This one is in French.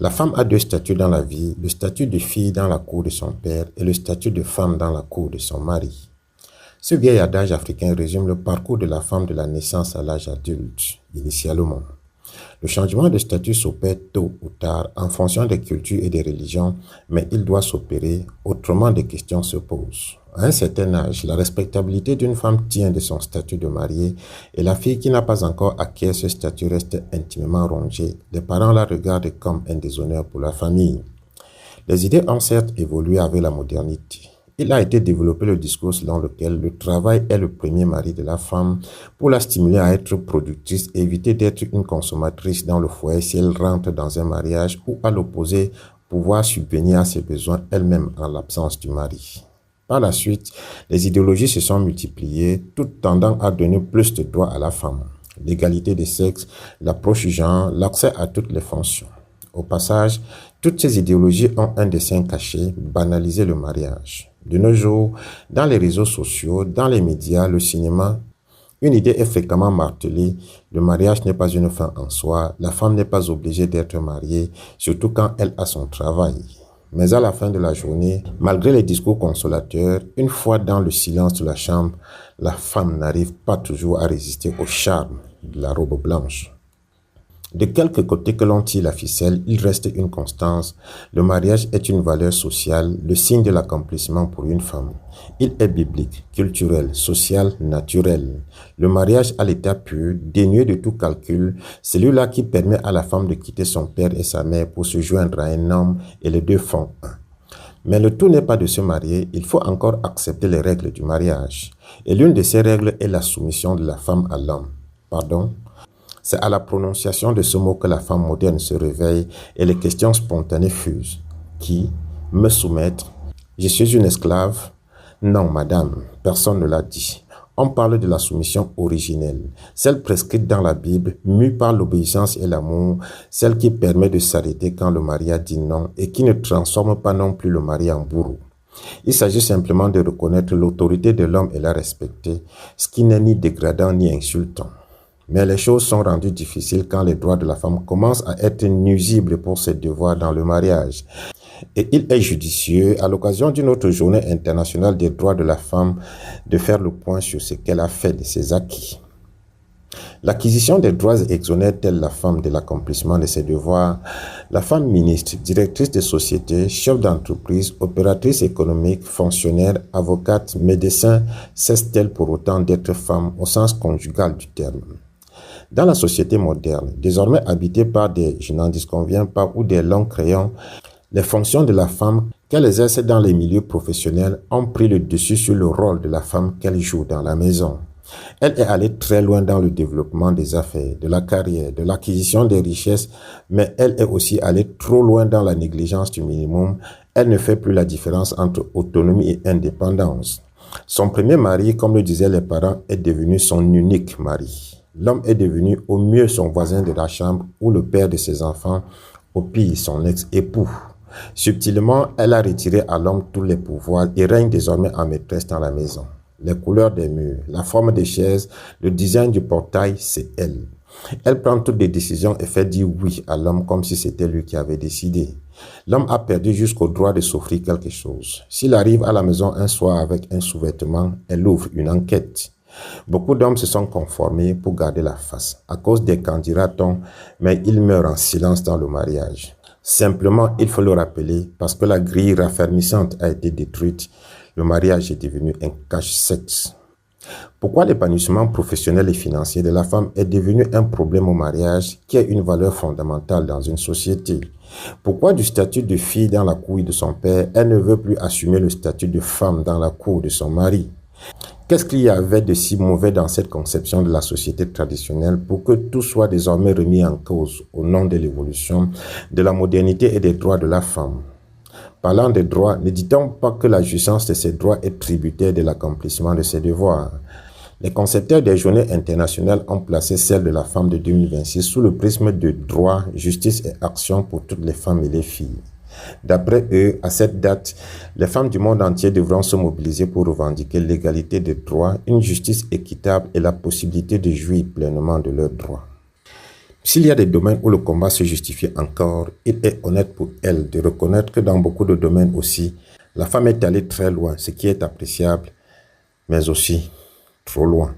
La femme a deux statuts dans la vie, le statut de fille dans la cour de son père et le statut de femme dans la cour de son mari. Ce vieil adage africain résume le parcours de la femme de la naissance à l'âge adulte, initialement. Le changement de statut s'opère tôt ou tard en fonction des cultures et des religions, mais il doit s'opérer, autrement des questions se posent. À un certain âge, la respectabilité d'une femme tient de son statut de mariée et la fille qui n'a pas encore acquis ce statut reste intimement rongée. Les parents la regardent comme un déshonneur pour la famille. Les idées ont certes évolué avec la modernité. Il a été développé le discours selon lequel le travail est le premier mari de la femme pour la stimuler à être productrice et éviter d'être une consommatrice dans le foyer si elle rentre dans un mariage ou à l'opposé, pouvoir subvenir à ses besoins elle-même en l'absence du mari. Par la suite, les idéologies se sont multipliées, toutes tendant à donner plus de droits à la femme. L'égalité des sexes, l'approche du genre, l'accès à toutes les fonctions. Au passage, toutes ces idéologies ont un dessein caché, banaliser le mariage. De nos jours, dans les réseaux sociaux, dans les médias, le cinéma, une idée est fréquemment martelée, le mariage n'est pas une fin en soi, la femme n'est pas obligée d'être mariée, surtout quand elle a son travail. Mais à la fin de la journée, malgré les discours consolateurs, une fois dans le silence de la chambre, la femme n'arrive pas toujours à résister au charme de la robe blanche. De quelque côté que l'on tire la ficelle, il reste une constance. Le mariage est une valeur sociale, le signe de l'accomplissement pour une femme. Il est biblique, culturel, social, naturel. Le mariage à l'état pur, dénué de tout calcul, celui-là qui permet à la femme de quitter son père et sa mère pour se joindre à un homme et les deux font un. Mais le tout n'est pas de se marier, il faut encore accepter les règles du mariage. Et l'une de ces règles est la soumission de la femme à l'homme. C'est à la prononciation de ce mot que la femme moderne se réveille et les questions spontanées fusent. Qui? Me soumettre? Je suis une esclave? Non, madame, personne ne l'a dit. On parle de la soumission originelle, celle prescrite dans la Bible, mue par l'obéissance et l'amour, celle qui permet de s'arrêter quand le mari a dit non et qui ne transforme pas non plus le mari en bourreau. Il s'agit simplement de reconnaître l'autorité de l'homme et la respecter, ce qui n'est ni dégradant ni insultant. Mais les choses sont rendues difficiles quand les droits de la femme commencent à être nuisibles pour ses devoirs dans le mariage. Et il est judicieux, à l'occasion d'une autre journée internationale des droits de la femme, de faire le point sur ce qu'elle a fait de ses acquis. L'acquisition des droits exonère-t-elle la femme de l'accomplissement de ses devoirs? La femme ministre, directrice de société, chef d'entreprise, opératrice économique, fonctionnaire, avocate, médecin, cesse-t-elle pour autant d'être femme au sens conjugal du terme? Dans la société moderne, désormais habitée par des « je n'en disconviens pas » ou des longs crayons, les fonctions de la femme qu'elle exerce dans les milieux professionnels ont pris le dessus sur le rôle de la femme qu'elle joue dans la maison. Elle est allée très loin dans le développement des affaires, de la carrière, de l'acquisition des richesses, mais elle est aussi allée trop loin dans la négligence du minimum. Elle ne fait plus la différence entre autonomie et indépendance. Son premier mari, comme le disaient les parents, est devenu son unique mari. L'homme est devenu au mieux son voisin de la chambre ou le père de ses enfants, au pire son ex-époux. Subtilement, elle a retiré à l'homme tous les pouvoirs et règne désormais en maîtresse dans la maison. Les couleurs des murs, la forme des chaises, le design du portail, c'est elle. Elle prend toutes les décisions et fait dire oui à l'homme comme si c'était lui qui avait décidé. L'homme a perdu jusqu'au droit de s'offrir quelque chose. S'il arrive à la maison un soir avec un sous-vêtement, elle ouvre une enquête. Beaucoup d'hommes se sont conformés pour garder la face, à cause des candidatons, mais ils meurent en silence dans le mariage. Simplement, il faut le rappeler, parce que la grille raffermissante a été détruite, le mariage est devenu un cache-sexe. Pourquoi l'épanouissement professionnel et financier de la femme est devenu un problème au mariage qui est une valeur fondamentale dans une société? Pourquoi du statut de fille dans la cour de son père, elle ne veut plus assumer le statut de femme dans la cour de son mari? Qu'est-ce qu'il y avait de si mauvais dans cette conception de la société traditionnelle pour que tout soit désormais remis en cause au nom de l'évolution, de la modernité et des droits de la femme? Parlant des droits, ne dit-on pas que la jouissance de ces droits est tributaire de l'accomplissement de ses devoirs? Les concepteurs des journées internationales ont placé celle de la femme de 2026 sous le prisme de droit, justice et action pour toutes les femmes et les filles. D'après eux, à cette date, les femmes du monde entier devront se mobiliser pour revendiquer l'égalité des droits, une justice équitable et la possibilité de jouir pleinement de leurs droits. S'il y a des domaines où le combat se justifie encore, il est honnête pour elle de reconnaître que dans beaucoup de domaines aussi, la femme est allée très loin, ce qui est appréciable, mais aussi trop loin.